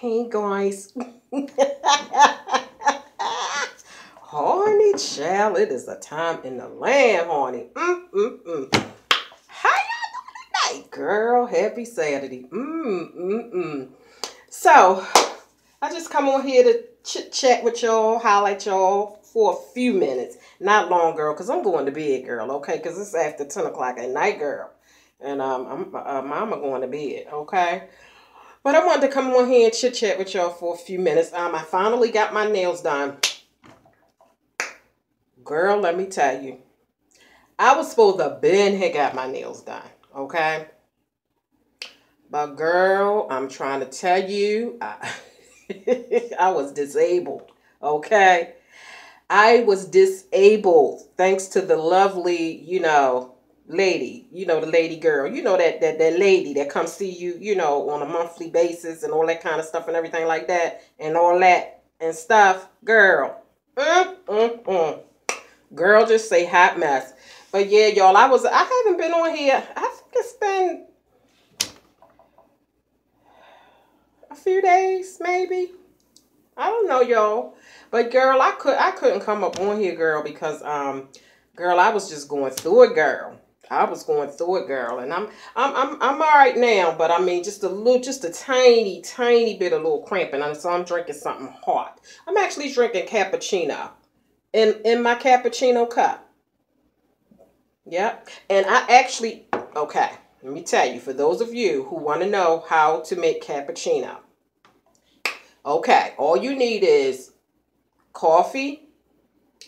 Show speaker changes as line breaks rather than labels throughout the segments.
Hey guys. Honey child, it is a time in the land, honey. How y'all doing tonight, girl? Happy Saturday. So, I just come on here to chit-chat with y'all, highlight y'all for a few minutes. Not long, girl, because I'm going to bed, girl, okay? Because it's after 10 o'clock at night, girl. And mama going to bed, okay? But I wanted to come on here and chit-chat with y'all for a few minutes. I finally got my nails done. Girl, let me tell you. I was supposed to had got my nails done, okay? But girl, I'm trying to tell you, I was disabled, okay? I was disabled thanks to the lovely, lady, the lady girl, that lady that comes see you, on a monthly basis and all that kind of stuff and everything like that and all that and stuff. Girl, girl, just say hot mess. But yeah, y'all, I haven't been on here. I think it's been a few days, maybe. I don't know, y'all. But girl, I couldn't come up on here, girl, because girl, I was just going through it, girl. I was going through it, girl, and I'm all right now, but I mean just a tiny bit of little cramping, and so I'm drinking something hot. I'm actually drinking cappuccino in my cappuccino cup. Yep. And okay, let me tell you, for those of you who want to know how to make cappuccino. Okay, all you need is coffee,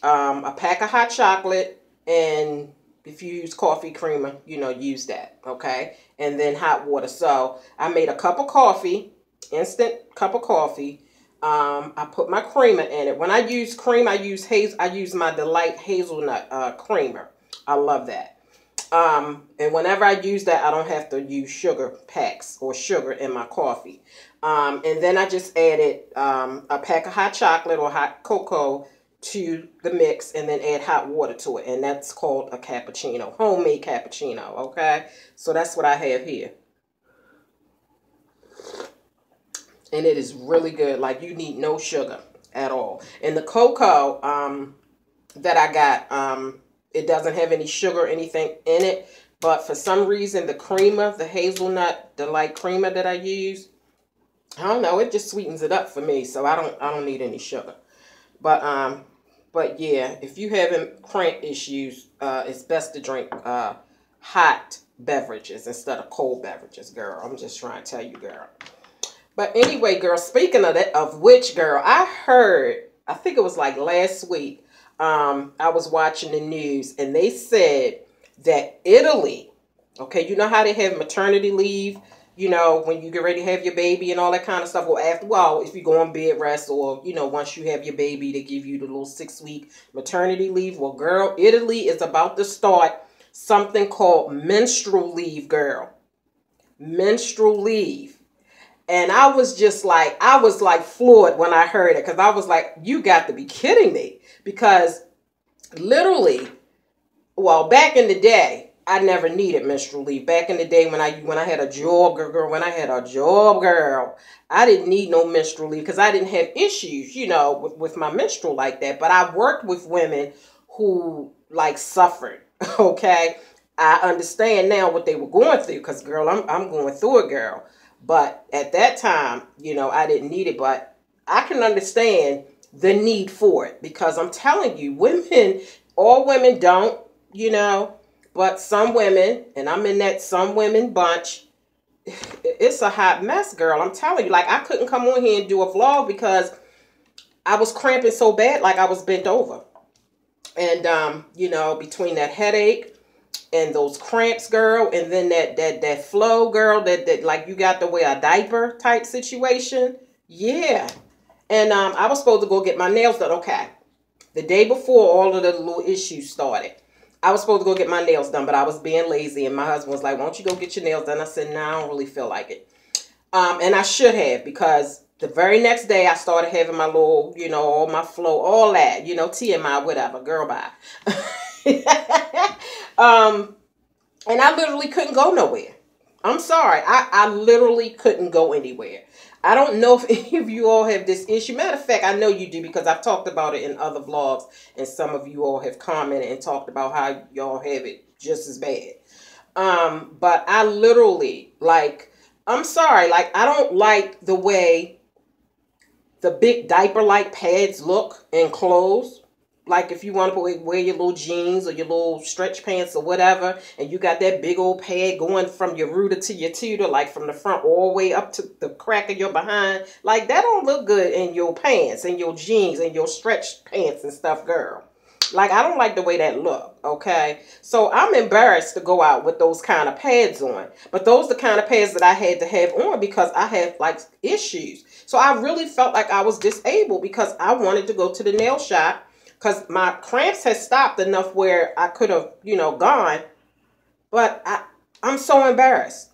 a pack of hot chocolate, and if you use coffee creamer, use that, okay? And then hot water. So I made a cup of coffee, instant cup of coffee. I put my creamer in it. When I use cream, I use my Delight hazelnut creamer. I love that. And whenever I use that, I don't have to use sugar packs or sugar in my coffee. And then I just added a pack of hot chocolate or hot cocoa to the mix and then add hot water to it. And that's called a cappuccino, homemade cappuccino, okay? So that's what I have here. And it is really good. Like, you need no sugar at all. And the cocoa that I got, it doesn't have any sugar or anything in it. But for some reason, the creamer, the hazelnut Delight creamer that I use, I don't know, it just sweetens it up for me. So I don't need any sugar. But yeah, if you having cramp issues, it's best to drink hot beverages instead of cold beverages, girl. I'm just trying to tell you, girl. But anyway, girl, speaking of that, of which, girl, I think it was like last week, I was watching the news and they said that Italy, okay, you know how they have maternity leave, when you get ready to have your baby and all that kind of stuff. Well, if you go on bed rest or, once you have your baby, they give you the little 6-week maternity leave. Well, girl, Italy is about to start something called menstrual leave, girl. Menstrual leave. And I was like floored when I heard it, because I was like, you got to be kidding me. Because literally, well, back in the day, I never needed menstrual leave. Back in the day when I had a job, girl, I didn't need no menstrual leave because I didn't have issues, with my menstrual like that. But I worked with women who like suffered, okay? I understand now what they were going through because, girl, I'm going through it, girl. But at that time, I didn't need it. But I can understand the need for it because I'm telling you, all women don't, but some women, and I'm in that some women bunch, it's a hot mess, girl. I'm telling you, like, I couldn't come on here and do a vlog because I was cramping so bad, like I was bent over. And, between that headache and those cramps, girl, and then that flow, girl, that like you got to wear a diaper type situation. Yeah. And I was supposed to go get my nails done. Okay. The day before all of the little issues started, I was supposed to go get my nails done, but I was being lazy. And my husband was like, why don't you go get your nails done? I said, nah, I don't really feel like it. And I should have, because the very next day I started having my little, all my flow, all that, TMI, whatever, girl, bye. And I literally couldn't go nowhere. I'm sorry. I literally couldn't go anywhere. I don't know if any of you all have this issue. Matter of fact, I know you do because I've talked about it in other vlogs, and some of you all have commented and talked about how y'all have it just as bad. But I literally, like, I'm sorry, like, I don't like the way the big diaper-like pads look in clothes. Like if you want to wear your little jeans or your little stretch pants or whatever, and you got that big old pad going from your rooter to your tutor, like from the front all the way up to the crack of your behind, like that don't look good in your pants and your jeans and your stretch pants and stuff, girl. Like, I don't like the way that look, okay? So I'm embarrassed to go out with those kind of pads on. But those are the kind of pads that I had to have on because I have, like, issues. So I really felt like I was disabled because I wanted to go to the nail shop because my cramps had stopped enough where I could have, you know, gone. But I'm so embarrassed.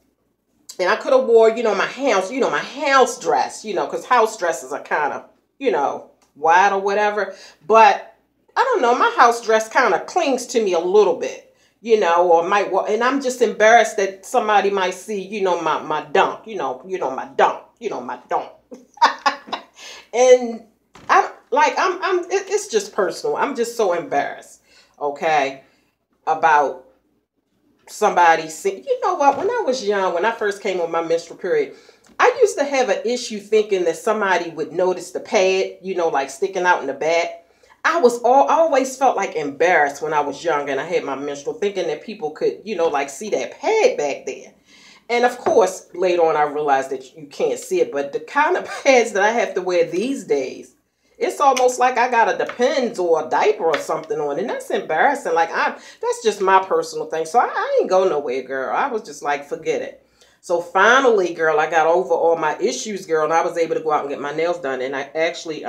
And I could have wore, my house dress, because house dresses are kind of, wide or whatever. But I don't know, my house dress kind of clings to me a little bit, or might, and I'm just embarrassed that somebody might see, my dump, my dump, my dump. And it's just personal. I'm just so embarrassed, okay, about somebody see. You know what? When I was young, when I first came on my menstrual period, I used to have an issue thinking that somebody would notice the pad, like sticking out in the back. I always felt like embarrassed when I was young and I had my menstrual, thinking that people could, like see that pad back there. And of course, later on, I realized that you can't see it. But the kind of pads that I have to wear these days, it's almost like I got a Depends or a diaper or something on. And that's embarrassing. Like, that's just my personal thing. So I ain't go nowhere, girl. I was just like, forget it. So finally, girl, I got over all my issues, girl. And I was able to go out and get my nails done. And I actually,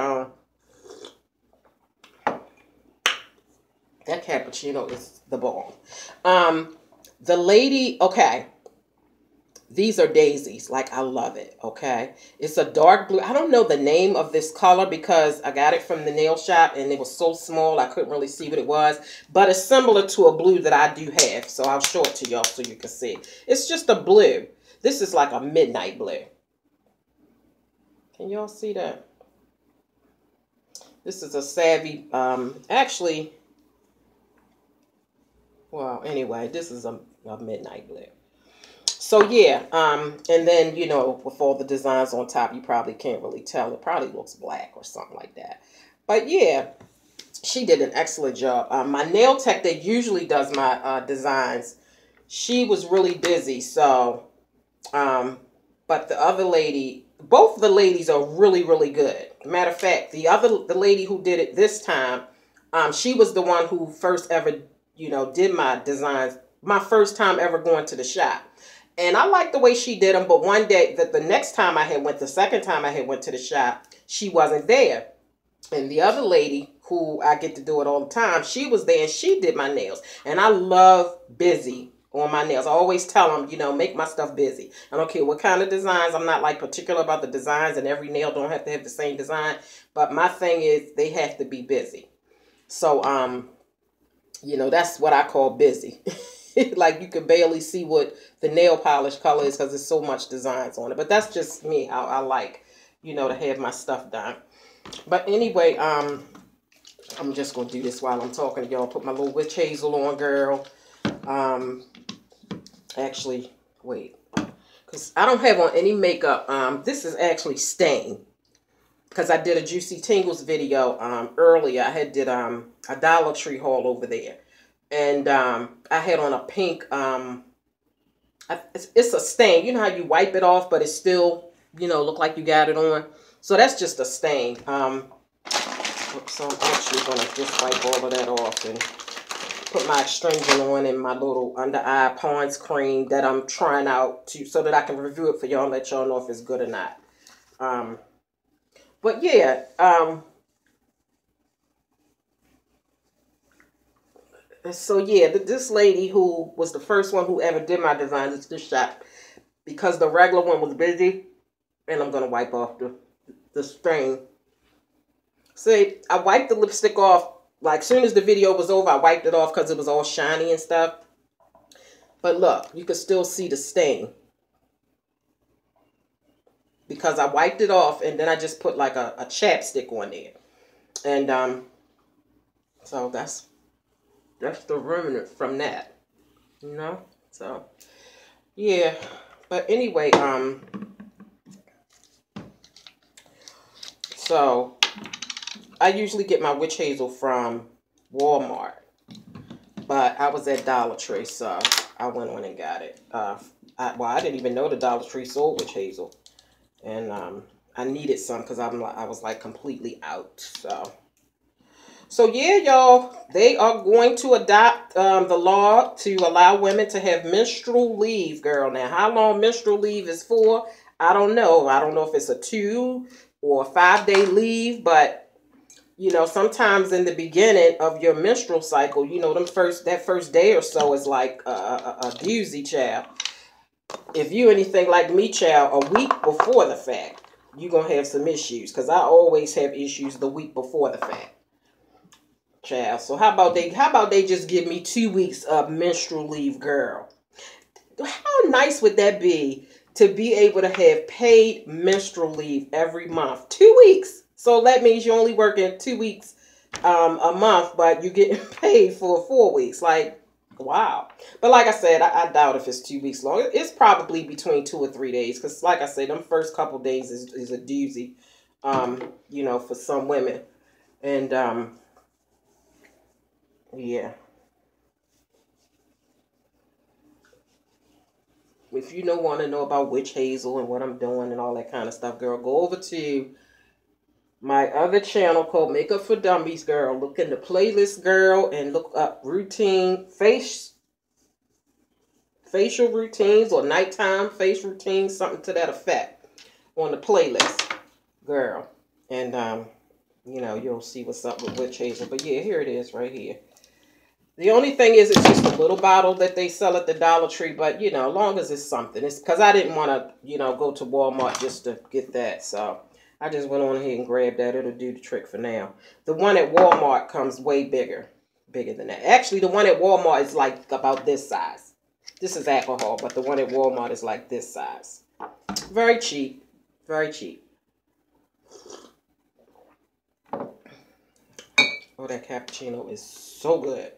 that cappuccino is the bomb. The lady, okay. These are daisies. Like, I love it, okay? It's a dark blue. I don't know the name of this color because I got it from the nail shop and it was so small I couldn't really see what it was. But it's similar to a blue that I do have. So I'll show it to y'all so you can see. It's just a blue. This is like a midnight blue. Can y'all see that? This is a Savvy, actually, well, anyway, this is a midnight blue. So, yeah, and then, with all the designs on top, you probably can't really tell. It probably looks black or something like that. But, yeah, she did an excellent job. My nail tech that usually does my designs, she was really busy. So, but the other lady, both of the ladies are really, really good. Matter of fact, the lady who did it this time, she was the one who first ever, did my designs, my first time ever going to the shop. And I liked the way she did them, but one day, the next time the second time I had went to the shop, she wasn't there. And the other lady, who I get to do it all the time, she was there and she did my nails. And I love busy on my nails. I always tell them, make my stuff busy. I don't care what kind of designs. I'm not like particular about the designs, and every nail don't have to have the same design. But my thing is they have to be busy. So, that's what I call busy. Like, you can barely see what the nail polish color is because there's so much designs on it. But that's just me, how I like, to have my stuff done. But anyway, I'm just going to do this while I'm talking to y'all. Put my little witch hazel on, girl. Actually, wait. Because I don't have on any makeup. This is actually stain. Because I did a Juicy Tingles video earlier. I did a Dollar Tree haul over there. And I had on a pink, it's a stain. You know how you wipe it off, but it still, look like you got it on. So that's just a stain. So I'm actually going to just wipe all of that off and put my astringent on and my little under eye Pond's cream that I'm trying out so that I can review it for y'all and let y'all know if it's good or not. But yeah, so yeah, this lady who was the first one who ever did my designs at this shop, because the regular one was busy, and I'm going to wipe off the stain. See, I wiped the lipstick off, like, as soon as the video was over, I wiped it off because it was all shiny and stuff. But look, you can still see the stain. because I wiped it off and then I just put like a chapstick on there. And so that's the remnant from that, you know. So yeah, but anyway, so I usually get my witch hazel from Walmart, but I was at Dollar Tree, so I went on and got it. I didn't even know the Dollar Tree sold witch hazel, and I needed some because I was like completely out. So yeah, y'all, they are going to adopt the law to allow women to have menstrual leave, girl. Now, how long menstrual leave is for, I don't know. I don't know if it's a 2 or 5-day leave, but you know, sometimes in the beginning of your menstrual cycle, you know, that first day or so is like a doozy, child. If you anything like me, child, a week before the fact, you're going to have some issues. Because I always have issues the week before the fact. Child. So how about they just give me 2 weeks of menstrual leave, girl? How nice would that be to be able to have paid menstrual leave every month? 2 weeks. So that means you're only working 2 weeks a month, but you're getting paid for 4 weeks. Like, wow. But like I said, I doubt if it's 2 weeks long. It's probably between 2 or 3 days. Because like I said, them first couple days is a doozy, you know, for some women. And, yeah. If you don't want to know about witch hazel and what I'm doing and all that kind of stuff, girl, go over to my other channel called Makeup for Dummies, girl. Look in the playlist, girl, and look up facial routines or nighttime face routines, something to that effect on the playlist, girl. And, you know, you'll see what's up with witch hazel. But yeah, here it is right here. The only thing is, it's just a little bottle that they sell at the Dollar Tree. But, you know, as long as it's something. It's because I didn't want to, you know, go to Walmart just to get that. So I just went on ahead and grabbed that. It'll do the trick for now. The one at Walmart comes way bigger than that. Actually, the one at Walmart is like about this size. This is alcohol, but the one at Walmart is like this size. Very cheap. Very cheap. Oh, that cappuccino is so good.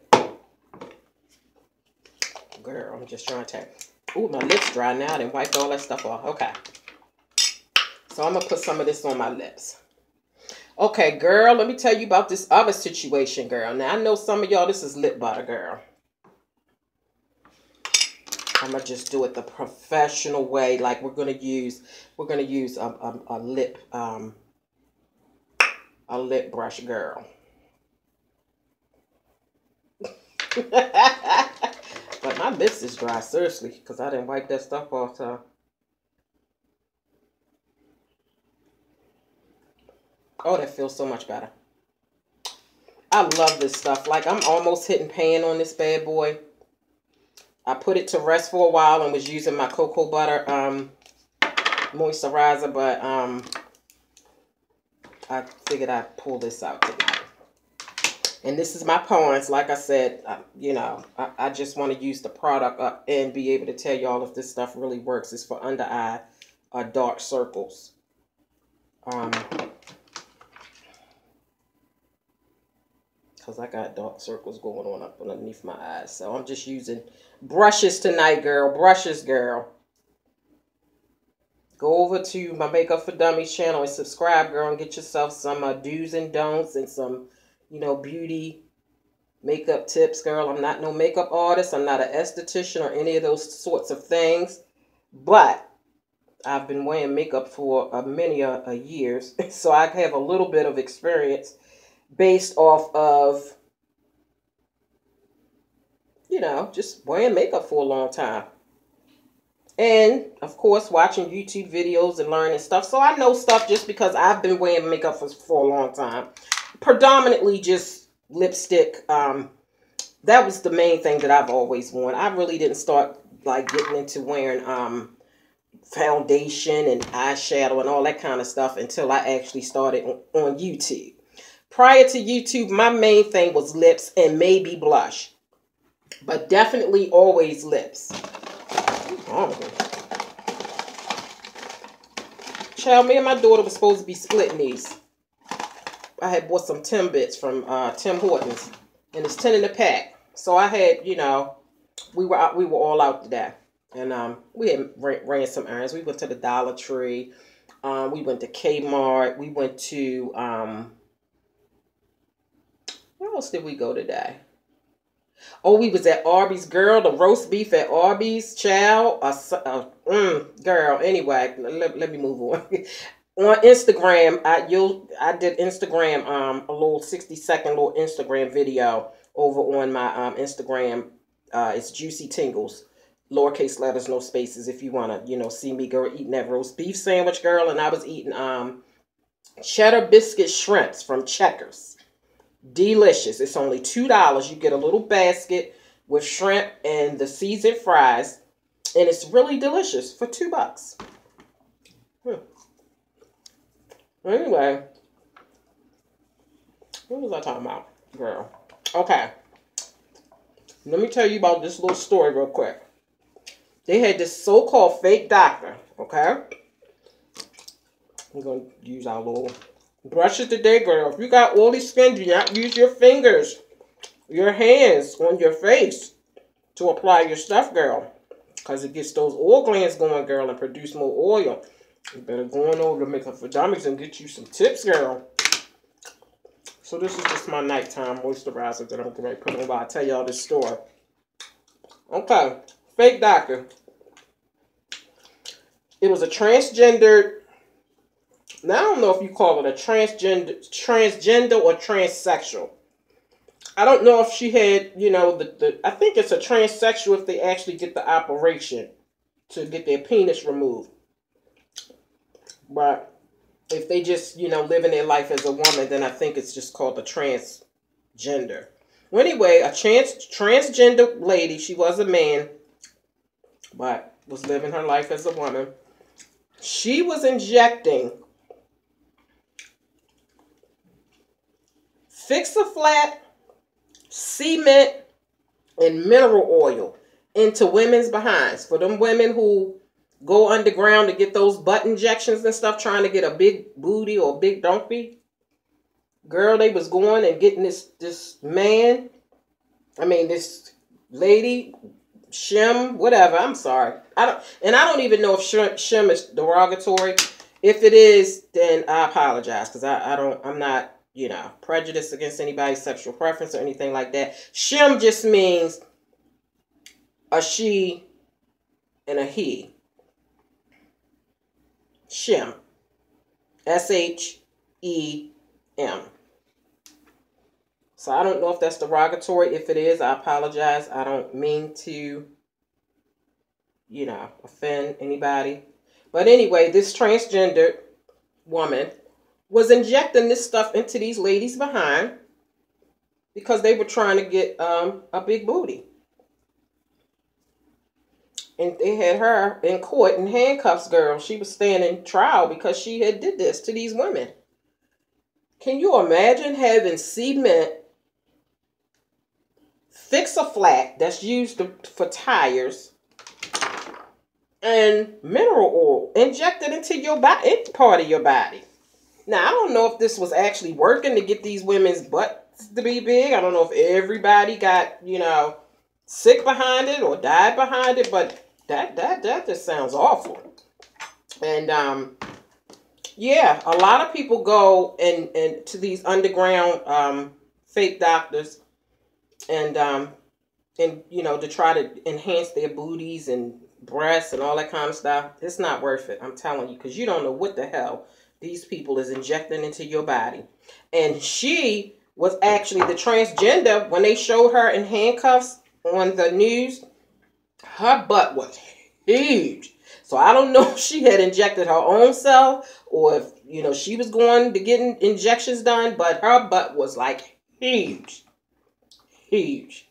Girl, I'm just trying to tap. Ooh, my lips dry now. I didn't wipe all that stuff off. Okay. So I'm going to put some of this on my lips. Okay, girl, let me tell you about this other situation, girl. Now, I know some of y'all, this is lip butter, girl. I'm going to just do it the professional way. Like we're going to use a lip brush, girl. But my lips is dry, seriously, because I didn't wipe that stuff off. So. Oh, that feels so much better. I love this stuff. Like, I'm almost hitting pan on this bad boy. I put it to rest for a while and was using my cocoa butter moisturizer, but I figured I'd pull this out today. And this is my Pond's. Like I said, you know, I just want to use the product up and be able to tell y'all if this stuff really works. It's for under eye dark circles. Because I got dark circles going on up underneath my eyes. So I'm just using brushes tonight, girl. Brushes, girl. Go over to my Makeup for Dummies channel and subscribe, girl, and get yourself some do's and don'ts and some, you know, beauty makeup tips, girl. I'm not no makeup artist. I'm not an esthetician or any of those sorts of things. But I've been wearing makeup for many years. So I have a little bit of experience based off of, you know, just wearing makeup for a long time. And, of course, watching YouTube videos and learning stuff. So I know stuff just because I've been wearing makeup for a long time. Predominantly just lipstick. That was the main thing that I've always worn. I really didn't start, like, getting into wearing foundation and eyeshadow and all that kind of stuff until I actually started on YouTube. Prior to YouTube, my main thing was lips and maybe blush. But definitely always lips. Oh. Child, me and my daughter were supposed to be splitting these. I had bought some Timbits from Tim Hortons, and it's 10 in a pack. So I had, you know, we were all out today, and we had ran some errands. We went to the Dollar Tree. We went to Kmart. We went to where else did we go today? Oh, we was at Arby's, girl. The roast beef at Arby's, child. Girl. Anyway, let me move on. On Instagram, I did Instagram a little 60-second little Instagram video over on my Instagram. It's Juicy Tingles, lowercase letters, no spaces. If you wanna, you know, see me, girl, eating that roast beef sandwich, girl, and I was eating cheddar biscuit shrimps from Checkers. Delicious. It's only $2. You get a little basket with shrimp and the seasoned fries, and it's really delicious for $2. Anyway, what was I talking about, girl? Okay, let me tell you about this little story real quick. They had this so-called fake doctor, okay? We're going to use our little brushes today, girl. If you got oily skin, do not use your fingers, your hands on your face to apply your stuff, girl. Because it gets those oil glands going, girl, and produce more oil. You better go on over to Makeup for Dummies and get you some tips, girl. So this is just my nighttime moisturizer that I'm going to put on while I tell y'all this story. Okay, fake doctor. It was a transgender. Now I don't know if you call it a transgender or transsexual. I don't know if she had, you know, I think it's a transsexual if they actually get the operation to get their penis removed. But if they just, you know, living their life as a woman, then I think it's just called a transgender. Well, anyway, a transgender lady, she was a man, but was living her life as a woman. She was injecting Fix-A-Flat, cement, and mineral oil into women's behinds. For them women who go underground to get those butt injections and stuff, trying to get a big booty or a big donkey. Girl, they was going and getting this lady, Shim, whatever. I'm sorry. I don't even know if Shim is derogatory. If it is, then I apologize, because I'm not, you know, prejudiced against anybody's sexual preference or anything like that. Shim just means a she and a he. Shem. S-H-E-M. So I don't know if that's derogatory. If it is, I apologize. I don't mean to, you know, offend anybody. But anyway, this transgender woman was injecting this stuff into these ladies' behind because they were trying to get a big booty. And they had her in court in handcuffs, girl. She was standing trial because she had did this to these women. Can you imagine having cement, Fix-A-Flat that's used for tires, and mineral oil injected into your body, part of your body? Now, I don't know if this was actually working to get these women's butts to be big. I don't know if everybody got, you know, sick behind it or died behind it, but that just sounds awful. And yeah, a lot of people go and to these underground fake doctors and you know, to try to enhance their booties and breasts and all that kind of stuff. It's not worth it, I'm telling you, because you don't know what the hell these people is injecting into your body. And she was actually the transgender. When they showed her in handcuffs on the news, her butt was huge. So I don't know if she had injected her own self or if, you know, she was going to get injections done, but her butt was like huge. Huge.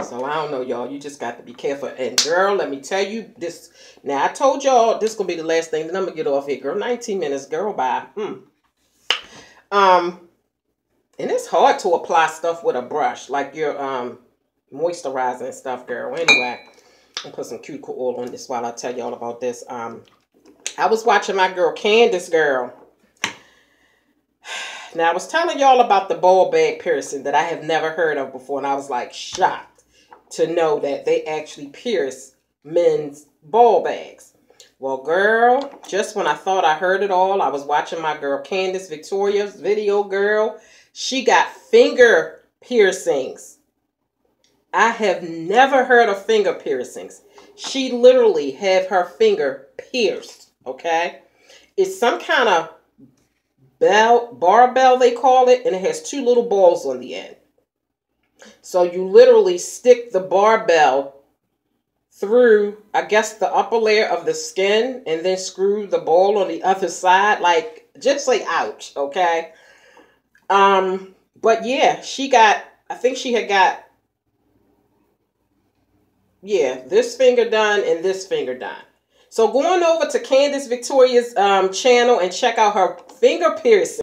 So I don't know, y'all. You just got to be careful. And girl, let me tell you this. Now, I told y'all this going to be the last thing. Then I'm going to get off here, girl. 19 minutes, girl. Bye. And it's hard to apply stuff with a brush, like your moisturizer and stuff, girl. Anyway, I'll put some cuticle oil on this while I tell y'all about this. I was watching my girl Candice, girl. Now, I was telling y'all about the ball bag piercing that I have never heard of before, and I was like shocked to know that they actually pierce men's ball bags. Well, girl, just when I thought I heard it all, I was watching my girl Candice Victoria's video, girl. She got finger piercings. I have never heard of finger piercings. She literally have her finger pierced, okay? It's some kind of barbell, they call it, and it has two little balls on the end. So you literally stick the barbell through, I guess, the upper layer of the skin and then screw the ball on the other side. Like, just say ouch, okay? But yeah, she got, I think she had got, yeah, this finger done and this finger done. So going over to Candice Victoria's channel and check out her finger piercing.